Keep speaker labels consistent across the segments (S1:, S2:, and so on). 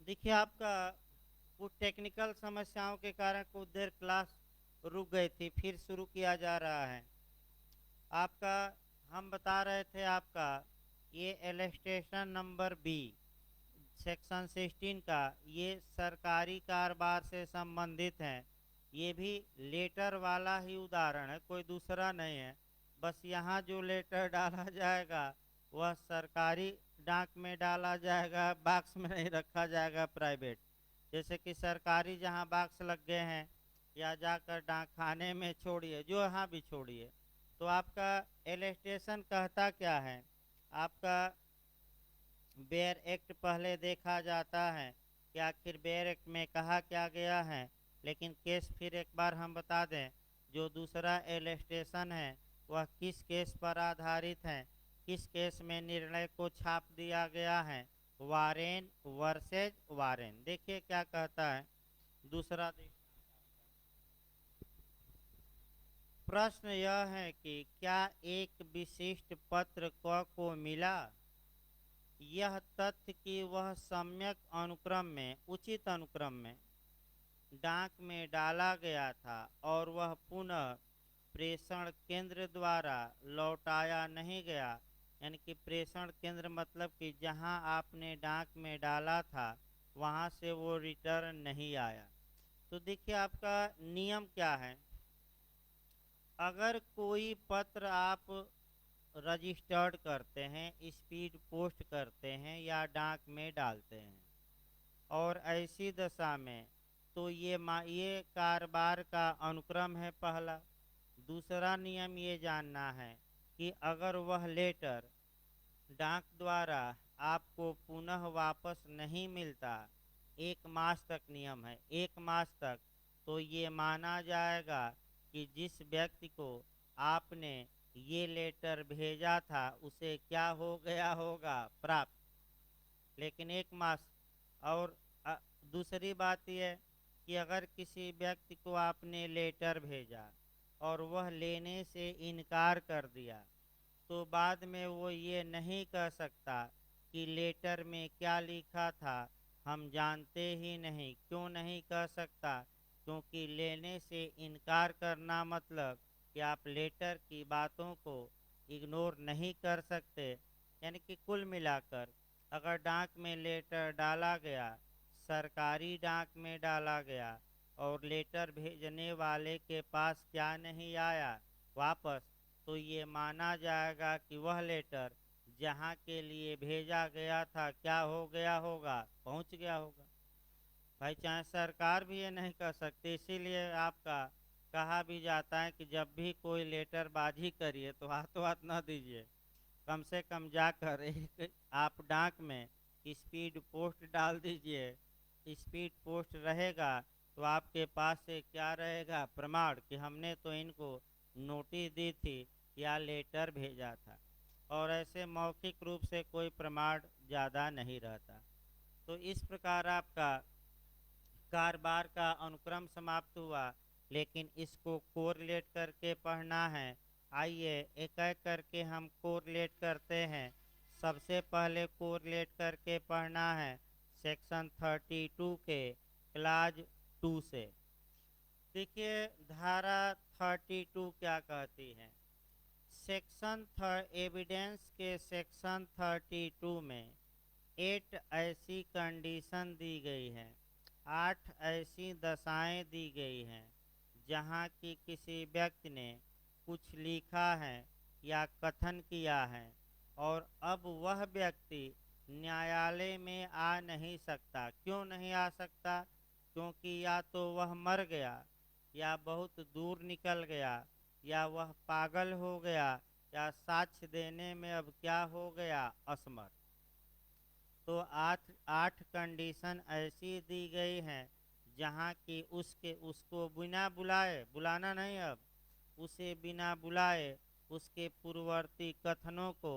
S1: देखिए आपका कुछ टेक्निकल समस्याओं के कारण कुछ देर क्लास रुक गई थी, फिर शुरू किया जा रहा है। आपका हम बता रहे थे आपका ये एलस्टेशन नंबर बी सेक्शन 16 का ये सरकारी कारोबार से संबंधित है। ये भी लेटर वाला ही उदाहरण है, कोई दूसरा नहीं है। बस यहाँ जो लेटर डाला जाएगा वह सरकारी डाक में डाला जाएगा, बॉक्स में नहीं रखा जाएगा प्राइवेट। जैसे कि सरकारी जहाँ बॉक्स लग गए हैं या जाकर डाक खाने में छोड़िए, जो यहाँ भी छोड़िए। तो आपका एलस्टेशन कहता क्या है? आपका बेयर एक्ट पहले देखा जाता है कि आखिर बेयर एक्ट में कहा क्या गया है। लेकिन केस फिर एक बार हम बता दें, जो दूसरा एलस्टेशन है वह किस केस पर आधारित है, किस केस में निर्णय को छाप दिया गया है? Warren versus Warren. देखिए क्या कहता है दूसरा प्रश्न यह है कि क्या एक विशिष्ट पत्र क को मिला यह तथ्य कि वह सम्यक अनुक्रम में उचित अनुक्रम में डाक में डाला गया था और वह पुनः प्रेषण केंद्र द्वारा लौटाया नहीं गया। यानी कि प्रेषण केंद्र मतलब कि जहां आपने डाक में डाला था वहां से वो रिटर्न नहीं आया। तो देखिए आपका नियम क्या है। अगर कोई पत्र आप रजिस्टर्ड करते हैं, स्पीड पोस्ट करते हैं या डाक में डालते हैं और ऐसी दशा में तो ये कारोबार का अनुक्रम है पहला। दूसरा नियम ये जानना है कि अगर वह लेटर डाक द्वारा आपको पुनः वापस नहीं मिलता, 1 मास तक नियम है, 1 मास तक, तो ये माना जाएगा कि जिस व्यक्ति को आपने ये लेटर भेजा था उसे क्या हो गया होगा, प्राप्त। लेकिन 1 मास। और दूसरी बात यह कि अगर किसी व्यक्ति को आपने लेटर भेजा और वह लेने से इनकार कर दिया तो बाद में वो ये नहीं कह सकता कि लेटर में क्या लिखा था हम जानते ही नहीं। क्यों नहीं कह सकता? क्योंकि लेने से इनकार करना मतलब कि आप लेटर की बातों को इग्नोर नहीं कर सकते। यानी कि कुल मिलाकर अगर डाक में लेटर डाला गया, सरकारी डाक में डाला गया और लेटर भेजने वाले के पास क्या नहीं आया वापस, तो ये माना जाएगा कि वह लेटर जहाँ के लिए भेजा गया था क्या हो गया होगा, पहुँच गया होगा। भाई चाहे सरकार भी ये नहीं कर सकती, इसीलिए आपका कहा भी जाता है कि जब भी कोई लेटर बाजी करिए तो हाथों हाथ न दीजिए। कम से कम जाकर एक आप डाक में स्पीड पोस्ट डाल दीजिए। स्पीड पोस्ट रहेगा तो आपके पास से क्या रहेगा, प्रमाण कि हमने तो इनको नोटिस दी थी या लेटर भेजा था। और ऐसे मौखिक रूप से कोई प्रमाण ज़्यादा नहीं रहता। तो इस प्रकार आपका कारोबार का अनुक्रम समाप्त हुआ। लेकिन इसको कोरिलेट करके पढ़ना है। आइए एक एक करके हम कोरिलेट करते हैं। सबसे पहले कोरिलेट करके पढ़ना है सेक्शन 32 के क्लाज 2 से। देखिए धारा 32 क्या कहती है। एविडेंस के सेक्शन 32 में 8 ऐसी कंडीशन दी गई है, 8 ऐसी दशाएं दी गई हैं जहां की किसी व्यक्ति ने कुछ लिखा है या कथन किया है और अब वह व्यक्ति न्यायालय में आ नहीं सकता। क्यों नहीं आ सकता? क्योंकि या तो वह मर गया या बहुत दूर निकल गया या वह पागल हो गया या साक्ष्य देने में अब क्या हो गया, असमर्थ। तो 8 कंडीशन ऐसी दी गई हैं जहाँ की उसको बिना बुलाए, बुलाना नहीं, अब उसे बिना बुलाए उसके पूर्ववर्ती कथनों को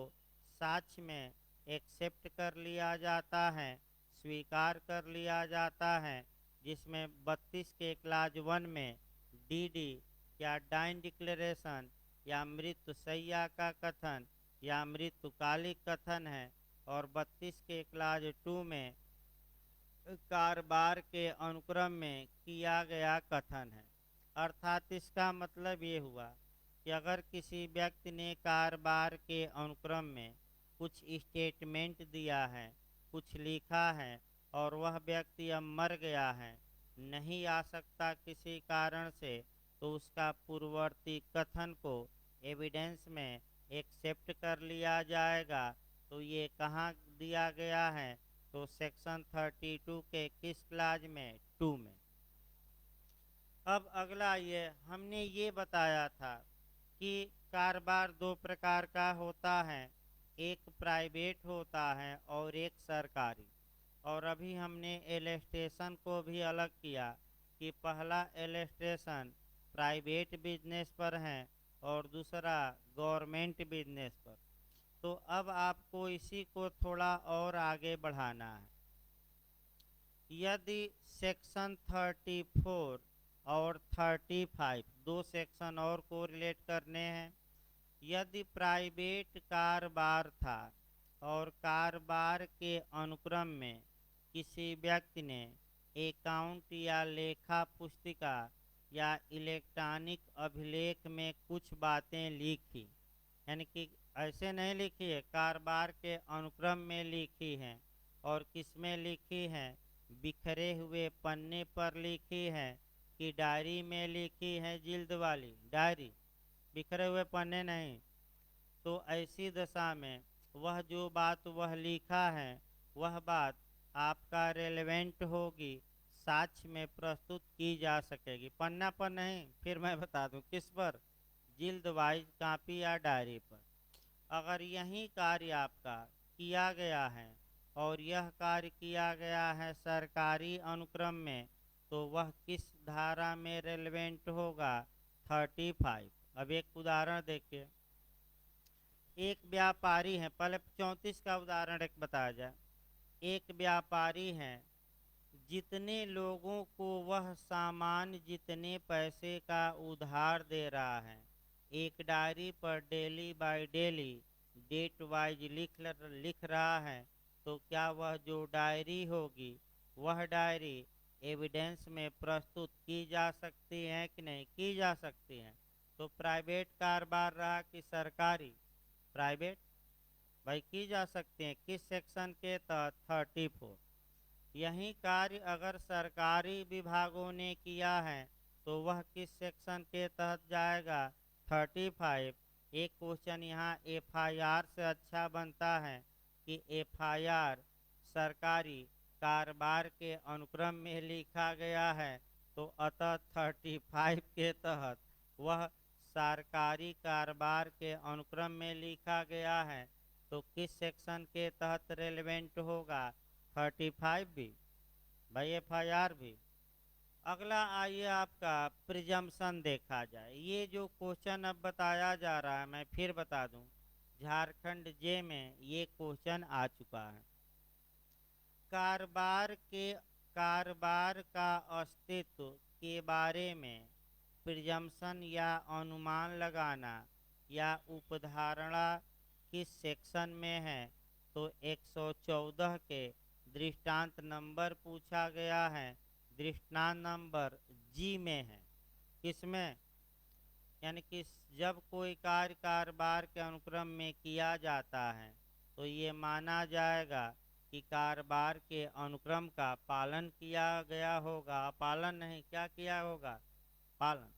S1: साक्ष्य में एक्सेप्ट कर लिया जाता है, स्वीकार कर लिया जाता है। जिसमें 32 के क्लाज 1 में डीडी या डाइन डिक्लेरेशन या मृत्युशैया का कथन या मृत्युकालिक कथन है। और 32 के क्लाज 2 में कारोबार के अनुक्रम में किया गया कथन है। अर्थात इसका मतलब ये हुआ कि अगर किसी व्यक्ति ने कारोबार के अनुक्रम में कुछ स्टेटमेंट दिया है, कुछ लिखा है और वह व्यक्ति अब मर गया है, नहीं आ सकता किसी कारण से, तो उसका पूर्ववर्ती कथन को एविडेंस में एक्सेप्ट कर लिया जाएगा। तो ये कहाँ दिया गया है? तो सेक्शन 32 के किस क्लाज में? 2 में। अब अगला ये हमने ये बताया था कि कारोबार दो प्रकार का होता है, एक प्राइवेट होता है और एक सरकारी। और अभी हमने एलस्टेशन को भी अलग किया कि पहला एलस्टेशन प्राइवेट बिजनेस पर है और दूसरा गवर्नमेंट बिजनेस पर। तो अब आपको इसी को थोड़ा और आगे बढ़ाना है। यदि सेक्शन 34 और 35 दो सेक्शन और को रिलेट करने हैं। यदि प्राइवेट कारोबार था और कारोबार के अनुक्रम में किसी व्यक्ति ने अकाउंट या लेखा पुस्तिका या इलेक्ट्रॉनिक अभिलेख में कुछ बातें लिखी, यानी कि ऐसे नहीं लिखी है, कारोबार के अनुक्रम में लिखी हैं। और किस में लिखी हैं? बिखरे हुए पन्ने पर लिखी है कि डायरी में लिखी है, जिल्द वाली डायरी, बिखरे हुए पन्ने नहीं। तो ऐसी दशा में वह जो बात वह लिखा है वह बात आपका रेलेवेंट होगी, साक्ष्य में प्रस्तुत की जा सकेगी। पन्ना पर नहीं, फिर मैं बता दूं किस पर? जिल्द वाइज कापी या डायरी पर। अगर यही कार्य आपका किया गया है और यह कार्य किया गया है सरकारी अनुक्रम में, तो वह किस धारा में रेलेवेंट होगा? 35। अब एक उदाहरण देखिए। एक व्यापारी है, पहले 34 का उदाहरण एक बताया जाए। एक व्यापारी है, जितने लोगों को वह सामान जितने पैसे का उधार दे रहा है, एक डायरी पर daily by daily date wise लिख रहा है, तो क्या वह जो डायरी होगी वह डायरी एविडेंस में प्रस्तुत की जा सकती है कि नहीं की जा सकती है? तो प्राइवेट कारोबार रहा कि सरकारी? प्राइवेट भाई की जा सकती हैं। किस सेक्शन के तहत? 34। यही कार्य अगर सरकारी विभागों ने किया है तो वह किस सेक्शन के तहत जाएगा? 35। एक क्वेश्चन यहाँ एफआईआर से अच्छा बनता है कि एफआईआर सरकारी कारोबार के अनुक्रम में लिखा गया है, तो अतः 35 के तहत वह सरकारी कारोबार के अनुक्रम में लिखा गया है, तो किस सेक्शन के तहत रेलेवेंट होगा? 35 भी भाई, एफआईआर भी। अगला आइए आपका प्रिजम्पशन देखा जाए। ये जो क्वेश्चन अब बताया जा रहा है, मैं फिर बता दूं, झारखंड जे में ये क्वेश्चन आ चुका है। कारोबार का अस्तित्व के बारे में प्रिजम्पशन या अनुमान लगाना या उपधारणा किस सेक्शन में है? तो 114 के दृष्टांत नंबर पूछा गया है, दृष्टांत नंबर जी में है। किसमें? यानी कि जब कोई कार्य कारोबार के अनुक्रम में किया जाता है तो ये माना जाएगा कि कारोबार के अनुक्रम का पालन किया गया होगा। पालन नहीं, क्या किया होगा? पालन।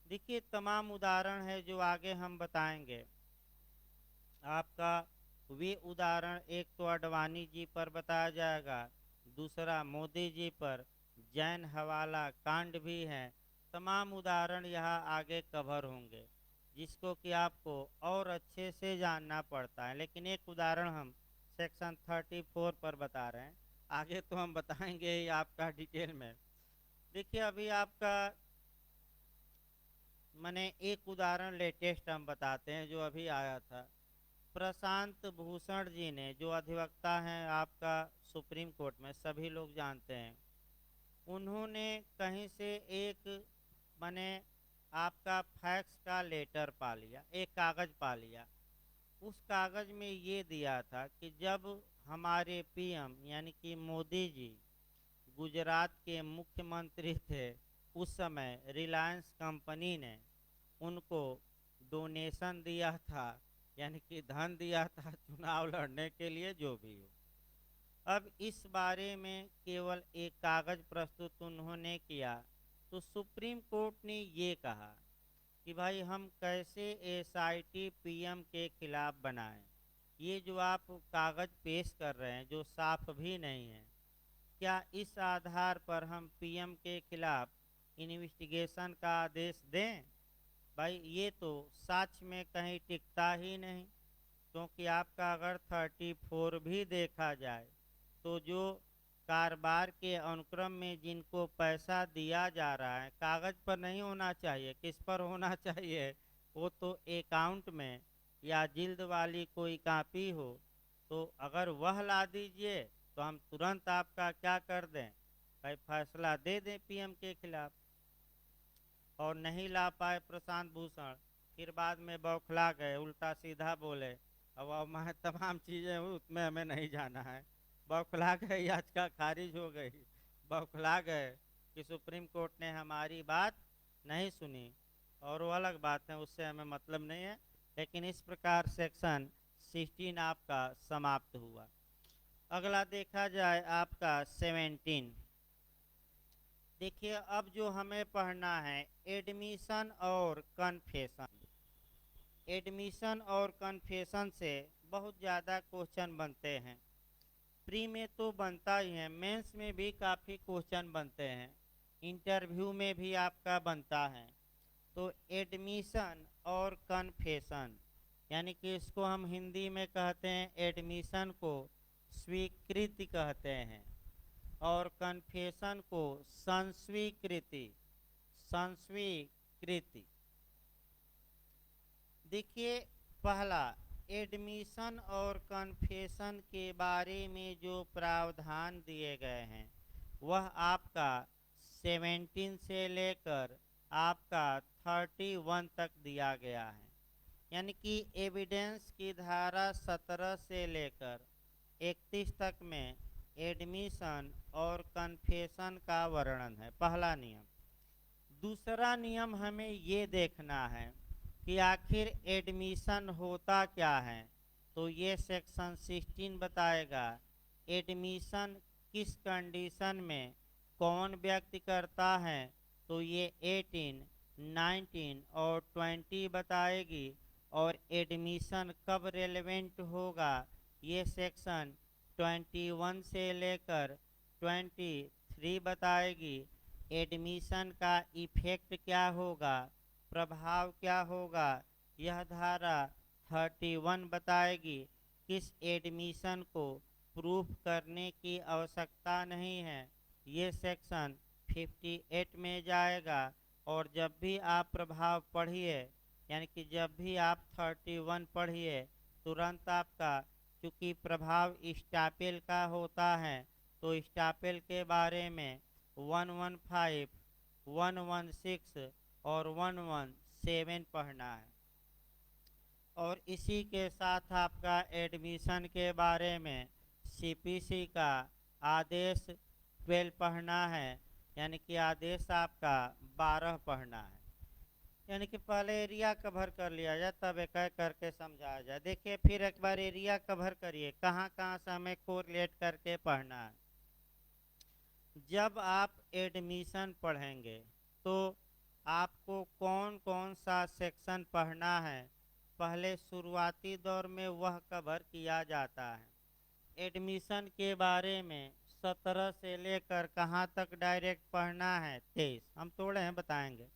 S1: देखिए तमाम उदाहरण है जो आगे हम बताएंगे आपका। वे उदाहरण एक तो अडवाणी जी पर बताया जाएगा, दूसरा मोदी जी पर, जैन हवाला कांड भी है। तमाम उदाहरण यहाँ आगे कवर होंगे जिसको कि आपको और अच्छे से जानना पड़ता है। लेकिन एक उदाहरण हम सेक्शन 34 पर बता रहे हैं, आगे तो हम बताएंगे ही आपका डिटेल में। देखिए अभी आपका मैंने एक उदाहरण लेटेस्ट हम बताते हैं जो अभी आया था। प्रशांत भूषण जी ने, जो अधिवक्ता हैं आपका सुप्रीम कोर्ट में, सभी लोग जानते हैं, उन्होंने कहीं से एक मैंने आपका फैक्स का लेटर पा लिया, एक कागज़ पा लिया। उस कागज़ में ये दिया था कि जब हमारे पीएम यानी कि मोदी जी गुजरात के मुख्यमंत्री थे, उस समय रिलायंस कंपनी ने उनको डोनेशन दिया था, यानी कि धन दिया था चुनाव लड़ने के लिए, जो भी हो। अब इस बारे में केवल एक कागज प्रस्तुत उन्होंने किया तो सुप्रीम कोर्ट ने ये कहा कि भाई हम कैसे एसआईटी पीएम के खिलाफ बनाएं। ये जो आप कागज पेश कर रहे हैं जो साफ भी नहीं है, क्या इस आधार पर हम पीएम के खिलाफ इन्वेस्टिगेशन का आदेश दें? भाई ये तो सच में कहीं टिकता ही नहीं, क्योंकि आपका अगर 34 भी देखा जाए तो जो कारोबार के अनुक्रम में जिनको पैसा दिया जा रहा है, कागज पर नहीं होना चाहिए, किस पर होना चाहिए? वो तो अकाउंट में या जिल्द वाली कोई कॉपी हो, तो अगर वह ला दीजिए तो हम तुरंत आपका क्या कर दें भाई, फैसला दे दें पीएम के खिलाफ। और नहीं ला पाए प्रशांत भूषण, फिर बाद में बौखला गए, उल्टा सीधा बोले, अब मैं तमाम चीज़ें हुई उसमें हमें नहीं जाना है। बौखला गए, याचिका खारिज हो गई। बौखला गए कि सुप्रीम कोर्ट ने हमारी बात नहीं सुनी, और वो अलग बात है, उससे हमें मतलब नहीं है। लेकिन इस प्रकार सेक्शन 16 आपका समाप्त हुआ। अगला देखा जाए आपका 17। देखिए अब जो हमें पढ़ना है एडमिशन और कन्फेशन। एडमिशन और कन्फेशन से बहुत ज़्यादा क्वेश्चन बनते हैं। प्री में तो बनता ही है, मेंस में भी काफ़ी क्वेश्चन बनते हैं, इंटरव्यू में भी आपका बनता है। तो एडमिशन और कन्फेशन, यानी कि इसको हम हिंदी में कहते हैं, एडमिशन को स्वीकृति कहते हैं और कन्फेशन को संस्वीकृति। संस्वीकृति। देखिए पहला, एडमिशन और कन्फेशन के बारे में जो प्रावधान दिए गए हैं वह आपका 17 से लेकर आपका 31 तक दिया गया है। यानी कि एविडेंस की धारा 17 से लेकर 31 तक में एडमिशन और कन्फेशन का वर्णन है, पहला नियम। दूसरा नियम हमें ये देखना है कि आखिर एडमिशन होता क्या है, तो ये सेक्शन 16 बताएगा। एडमिशन किस कंडीशन में कौन व्यक्ति करता है, तो ये 18, 19 और 20 बताएगी। और एडमिशन कब रेलेवेंट होगा, ये सेक्शन 21 से लेकर 23 बताएगी। एडमिशन का इफेक्ट क्या होगा, प्रभाव क्या होगा, यह धारा 31 बताएगी। किस एडमिशन को प्रूफ करने की आवश्यकता नहीं है, ये सेक्शन 58 में जाएगा। और जब भी आप प्रभाव पढ़िए, यानी कि जब भी आप 31 पढ़िए, तुरंत आपका, चूँकि प्रभाव स्टापेल का होता है, तो स्टापेल के बारे में 115, 116 और 117 पढ़ना है। और इसी के साथ आपका एडमिशन के बारे में सीपीसी का आदेश 12 पढ़ना है, यानी कि आदेश आपका 12 पढ़ना है। यानी कि पहले एरिया कवर कर लिया जाए, तब एक एक करके समझाया जाए। देखिए फिर एक बार एरिया कवर करिए, कहाँ कहाँ से हमें कोरिलेट करके पढ़ना है। जब आप एडमिशन पढ़ेंगे तो आपको कौन कौन सा सेक्शन पढ़ना है, पहले शुरुआती दौर में वह कवर किया जाता है। एडमिशन के बारे में 17 से लेकर कहाँ तक डायरेक्ट पढ़ना है, 23 हम थोड़े हैं बताएंगे।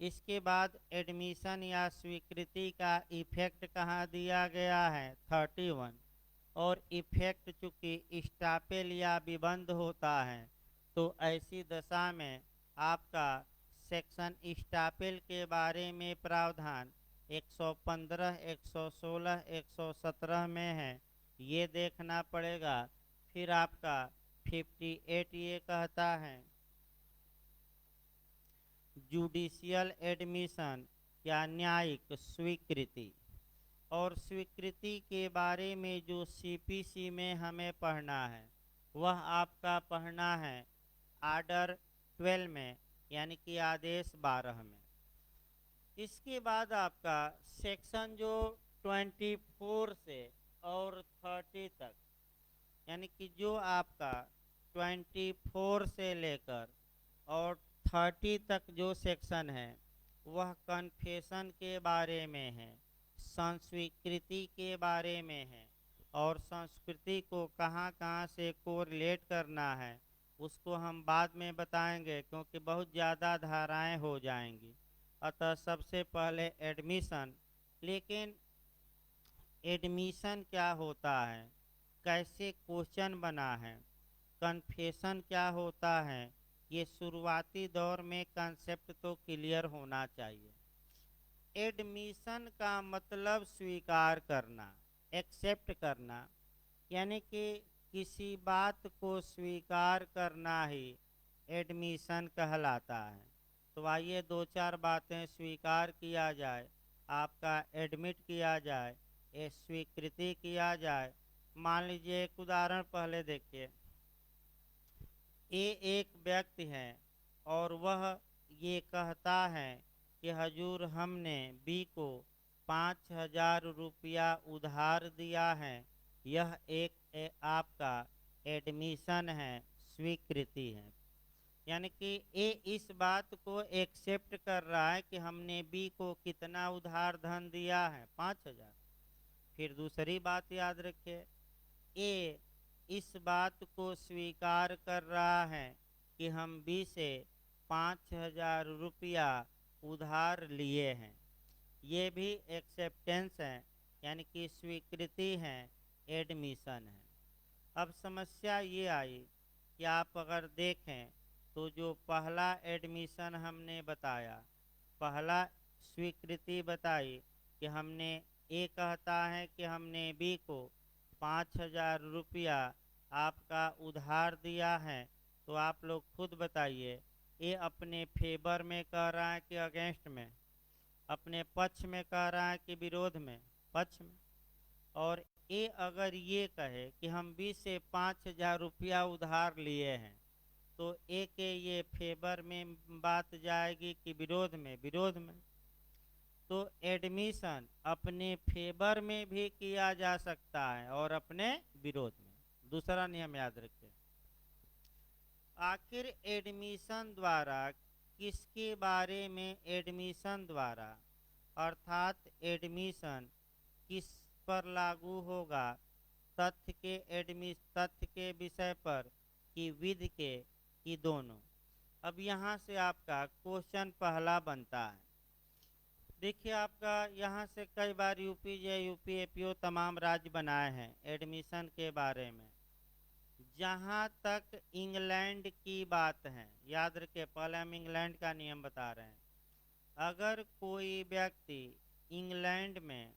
S1: इसके बाद एडमिशन या स्वीकृति का इफेक्ट कहाँ दिया गया है, 31। और इफेक्ट चूँकि स्टापेल या विबंध होता है, तो ऐसी दशा में आपका सेक्शन स्टापेल के बारे में प्रावधान 115, 116, 117 में है, ये देखना पड़ेगा। फिर आपका 58 ये कहता है जुडिशियल एडमिशन या न्यायिक स्वीकृति। और स्वीकृति के बारे में जो सीपीसी में हमें पढ़ना है, वह आपका पढ़ना है आर्डर 12 में यानी कि आदेश 12 में। इसके बाद आपका सेक्शन जो 24 से और 30 तक, यानी कि जो आपका 24 से लेकर और 30 तक जो सेक्शन है वह कन्फेशन के बारे में है, संस्वीकृति के बारे में है, और संस्कृति को कहाँ कहाँ से कोरिलेट करना है उसको हम बाद में बताएंगे, क्योंकि बहुत ज़्यादा धाराएं हो जाएंगी। अतः सबसे पहले एडमिशन। लेकिन एडमिशन क्या होता है, कैसे क्वेश्चन बना है, कन्फेशन क्या होता है, ये शुरुआती दौर में कंसेप्ट तो क्लियर होना चाहिए। एडमिशन का मतलब स्वीकार करना, एक्सेप्ट करना, यानी कि किसी बात को स्वीकार करना ही एडमिशन कहलाता है। तो आइए दो चार बातें स्वीकार किया जाए, आपका एडमिट किया जाए, ये स्वीकृति किया जाए। मान लीजिए एक उदाहरण पहले देखिए। ये एक व्यक्ति है और वह ये कहता है कि हजूर हमने बी को 5,000 रुपया उधार दिया है। यह एक आपका एडमिशन है, स्वीकृति है। यानी कि ए इस बात को एक्सेप्ट कर रहा है कि हमने बी को कितना उधार धन दिया है, 5,000। फिर दूसरी बात याद रखिए, ए इस बात को स्वीकार कर रहा है कि हम बी से 5,000 रुपया उधार लिए हैं। ये भी एक्सेप्टेंस है, यानी कि स्वीकृति है, एडमिशन है। अब समस्या ये आई कि आप अगर देखें तो जो पहला एडमिशन हमने बताया, पहला स्वीकृति बताई कि हमने, ए कहता है कि हमने बी को 5,000 रुपया आपका उधार दिया है। तो आप लोग खुद बताइए, ये अपने फेवर में कह रहा है कि अगेंस्ट में, अपने पक्ष में कह रहा है कि विरोध में, पक्ष में। और ए अगर ये कहे कि हम बी से 5,000 रुपया उधार लिए हैं, तो ए के ये फेवर में बात जाएगी कि विरोध में, विरोध में। तो एडमिशन अपने फेवर में भी किया जा सकता है और अपने विरोध में। दूसरा नियम याद रखें। आखिर एडमिशन द्वारा किसके बारे में, एडमिशन द्वारा अर्थात एडमिशन किस पर लागू होगा, तथ्य के विषय पर कि विधि के, कि दोनों। अब यहाँ से आपका क्वेश्चन पहला बनता है। देखिए आपका यहाँ से कई बार यूपी जे यूपी एपीओ तमाम राज्य बनाए हैं एडमिशन के बारे में। जहाँ तक इंग्लैंड की बात है, याद रखिए पहले हम इंग्लैंड का नियम बता रहे हैं। अगर कोई व्यक्ति इंग्लैंड में,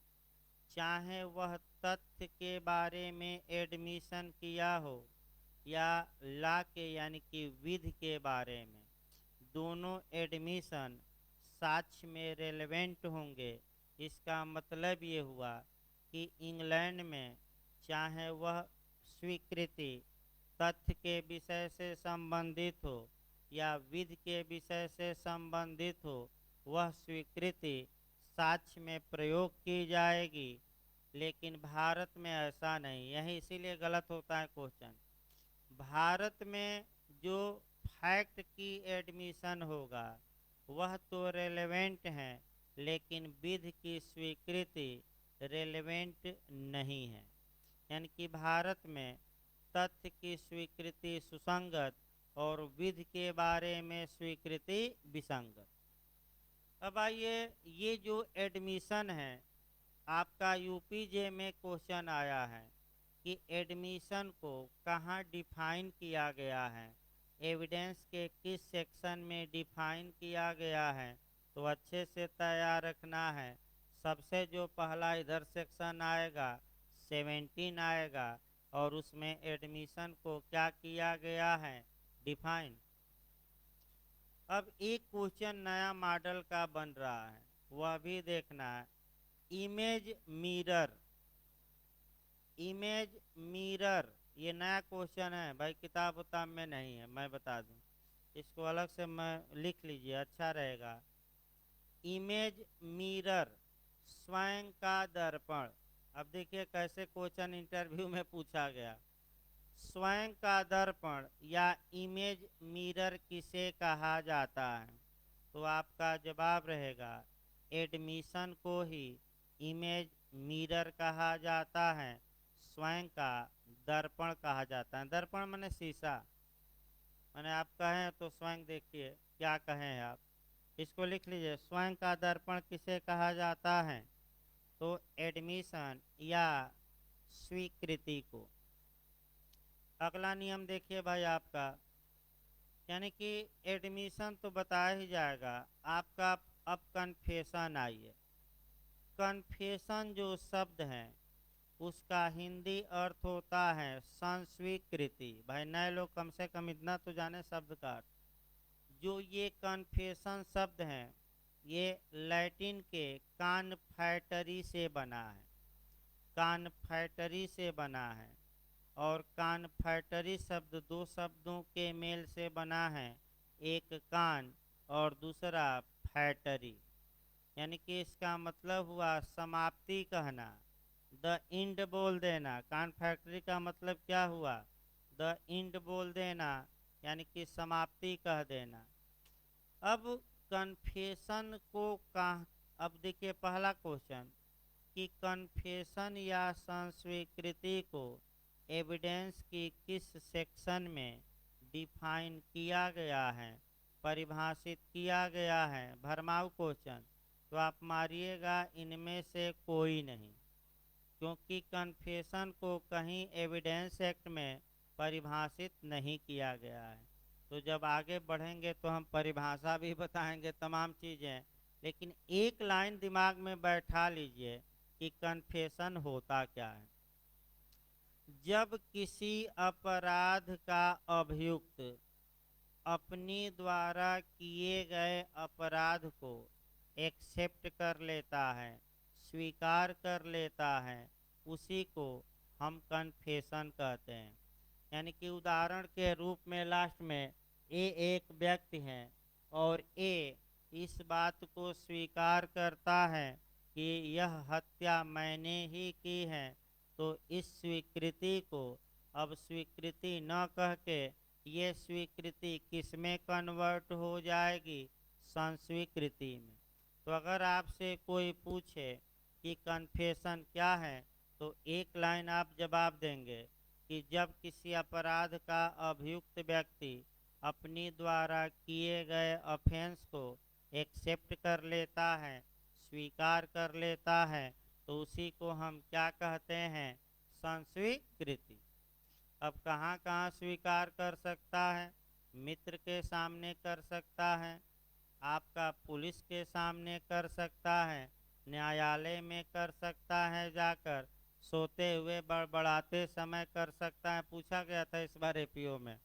S1: चाहे वह तथ्य के बारे में एडमिशन किया हो या ला के यानी कि विधि के बारे में, दोनों एडमिशन साक्ष्य में रेलेवेंट होंगे। इसका मतलब ये हुआ कि इंग्लैंड में चाहे वह स्वीकृति तथ्य के विषय से संबंधित हो या विधि के विषय से संबंधित हो, वह स्वीकृति साक्ष्य में प्रयोग की जाएगी। लेकिन भारत में ऐसा नहीं, यही इसीलिए गलत होता है क्वेश्चन। भारत में जो फैक्ट की एडमिशन होगा वह तो रेलेवेंट है, लेकिन विधि की स्वीकृति रेलेवेंट नहीं है। यानी कि भारत में तथ्य की स्वीकृति सुसंगत और विधि के बारे में स्वीकृति विसंगत। अब आइए, ये जो एडमिशन है आपका यूपीजे में क्वेश्चन आया है कि एडमिशन को कहाँ डिफाइन किया गया है, एविडेंस के किस सेक्शन में डिफाइन किया गया है। तो अच्छे से तैयार रखना है। सबसे जो पहला इधर सेक्शन आएगा 17 आएगा और उसमें एडमिशन को क्या किया गया है, डिफाइन। अब एक क्वेश्चन नया मॉडल का बन रहा है, वह भी देखना है। इमेज मिरर, इमेज मिरर ये नया क्वेश्चन है भाई, किताब उताब में नहीं है, मैं बता दूं। इसको अलग से मैं लिख लीजिए, अच्छा रहेगा। इमेज मिरर, स्वयं का दर्पण। अब देखिए कैसे क्वेश्चन इंटरव्यू में पूछा गया। स्वयं का दर्पण या इमेज मिरर किसे कहा जाता है? तो आपका जवाब रहेगा एडमिशन को ही इमेज मिरर कहा जाता है, स्वयं का दर्पण कहा जाता है। दर्पण माने शीशा, माने आप कहें तो स्वयं देखिए क्या कहें आप। इसको लिख लीजिए, स्वयं का दर्पण किसे कहा जाता है? तो एडमिशन या स्वीकृति को। अगला नियम देखिए भाई आपका, यानी कि एडमिशन तो बताया ही जाएगा आपका। अब कन्फेशन आइए। कन्फेशन जो शब्द है उसका हिंदी अर्थ होता है संस्वीकृति। भाई नए लोग कम से कम इतना तो जाने शब्द का अर्थ। जो ये कन्फेशन शब्द है ये लैटिन के कानफैटरी से बना है, कानफैटरी से बना है। और कानफैटरी शब्द दो शब्दों के मेल से बना है, एक कान और दूसरा फैक्ट्री। यानी कि इसका मतलब हुआ समाप्ति कहना, द इंड बोल देना। कान फैक्ट्री का मतलब क्या हुआ? द इंड बोल देना, यानी कि समाप्ति कह देना। अब कन्फेशन को कहा, अब देखिए पहला क्वेश्चन कि कन्फेशन या संस्वीकृति को एविडेंस की किस सेक्शन में डिफाइन किया गया है, परिभाषित किया गया है? भरमाऊ क्वेश्चन। तो आप मारिएगा इनमें से कोई नहीं, क्योंकि कन्फेशन को कहीं एविडेंस एक्ट में परिभाषित नहीं किया गया है। तो जब आगे बढ़ेंगे तो हम परिभाषा भी बताएंगे, तमाम चीज़ें। लेकिन एक लाइन दिमाग में बैठा लीजिए कि कन्फेशन होता क्या है। जब किसी अपराध का अभियुक्त अपनी द्वारा किए गए अपराध को एक्सेप्ट कर लेता है, स्वीकार कर लेता है, उसी को हम कन्फेशन कहते हैं। यानी कि उदाहरण के रूप में लास्ट में ए एक व्यक्ति है और ए इस बात को स्वीकार करता है कि यह हत्या मैंने ही की है। तो इस स्वीकृति को अब स्वीकृति न कह के ये स्वीकृति किस में कन्वर्ट हो जाएगी? संस्वीकृति में। तो अगर आपसे कोई पूछे कि कन्फेशन क्या है तो एक लाइन आप जवाब देंगे कि जब किसी अपराध का अभियुक्त व्यक्ति अपनी द्वारा किए गए ऑफेंस को एक्सेप्ट कर लेता है, स्वीकार कर लेता है, तो उसी को हम क्या कहते हैं? संस्वीकृति। अब कहाँ कहाँ स्वीकार कर सकता है? मित्र के सामने कर सकता है, आपका पुलिस के सामने कर सकता है, न्यायालय में कर सकता है, जाकर सोते हुए बड़बड़ाते समय कर सकता है। पूछा गया था इस बार एपीओ में,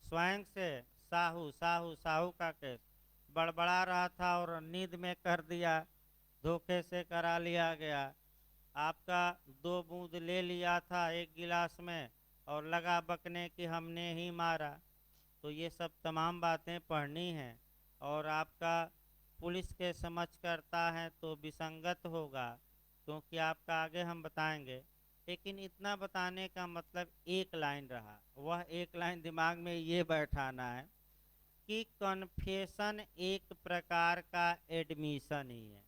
S1: स्वयं से साहू साहू साहू का केस बड़बड़ा रहा था और नींद में कर दिया, धोखे से करा लिया गया। आपका 2 बूंद ले लिया था एक गिलास में और लगा बकने कि हमने ही मारा। तो ये सब तमाम बातें पढ़नी हैं और आपका पुलिस के समझ करता है तो विसंगत होगा, क्योंकि आपका आगे हम बताएंगे। लेकिन इतना बताने का मतलब एक लाइन रहा, वह एक लाइन दिमाग में ये बैठाना है कि कन्फेशन एक प्रकार का एडमिशन ही है।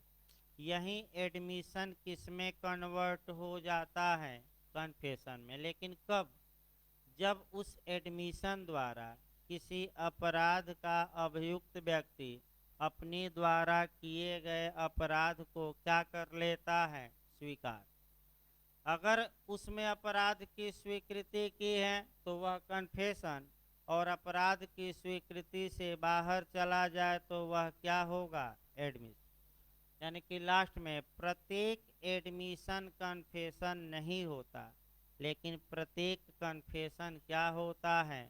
S1: यही एडमिशन किस में कन्वर्ट हो जाता है? कन्फेशन में। लेकिन कब? जब उस एडमिशन द्वारा किसी अपराध का अभियुक्त व्यक्ति अपनी द्वारा किए गए अपराध को क्या कर लेता है? स्वीकार। अगर उसमें अपराध की स्वीकृति की है तो वह कन्फेशन, और अपराध की स्वीकृति से बाहर चला जाए तो वह क्या होगा? एडमिशन। यानी कि लास्ट में प्रत्येक एडमिशन कन्फेशन नहीं होता, लेकिन प्रत्येक कन्फेशन क्या होता है?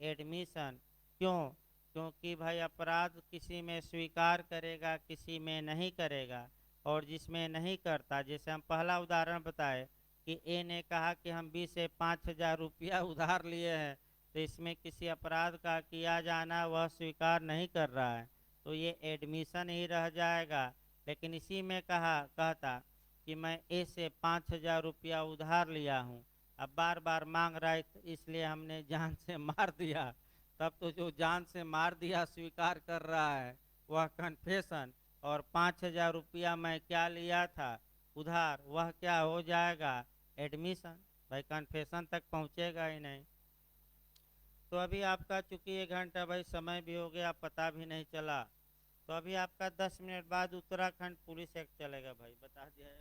S1: एडमिशन। क्यों? क्योंकि भाई अपराध किसी में स्वीकार करेगा, किसी में नहीं करेगा। और जिसमें नहीं करता, जैसे हम पहला उदाहरण बताए कि ए ने कहा कि हम बी से 5,000 रुपया उधार लिए हैं, तो इसमें किसी अपराध का किया जाना वह स्वीकार नहीं कर रहा है, तो ये एडमिशन ही रह जाएगा। लेकिन इसी में कहता कि मैं ए से 5,000 रुपया उधार लिया हूँ, अब बार बार मांग रहा है, इसलिए हमने जान से मार दिया। तब तो जो जान से मार दिया स्वीकार कर रहा है वह कन्फेशन, और 5,000 रुपया मैं क्या लिया था उधार, वह क्या हो जाएगा एडमिशन। भाई कन्फेशन तक पहुँचेगा ही नहीं। तो अभी आपका चूंकि 1 घंटा भाई समय भी हो गया, पता भी नहीं चला, तो अभी आपका 10 मिनट बाद उत्तराखंड पुलिस एक्ट चलेगा भाई, बता दिया है।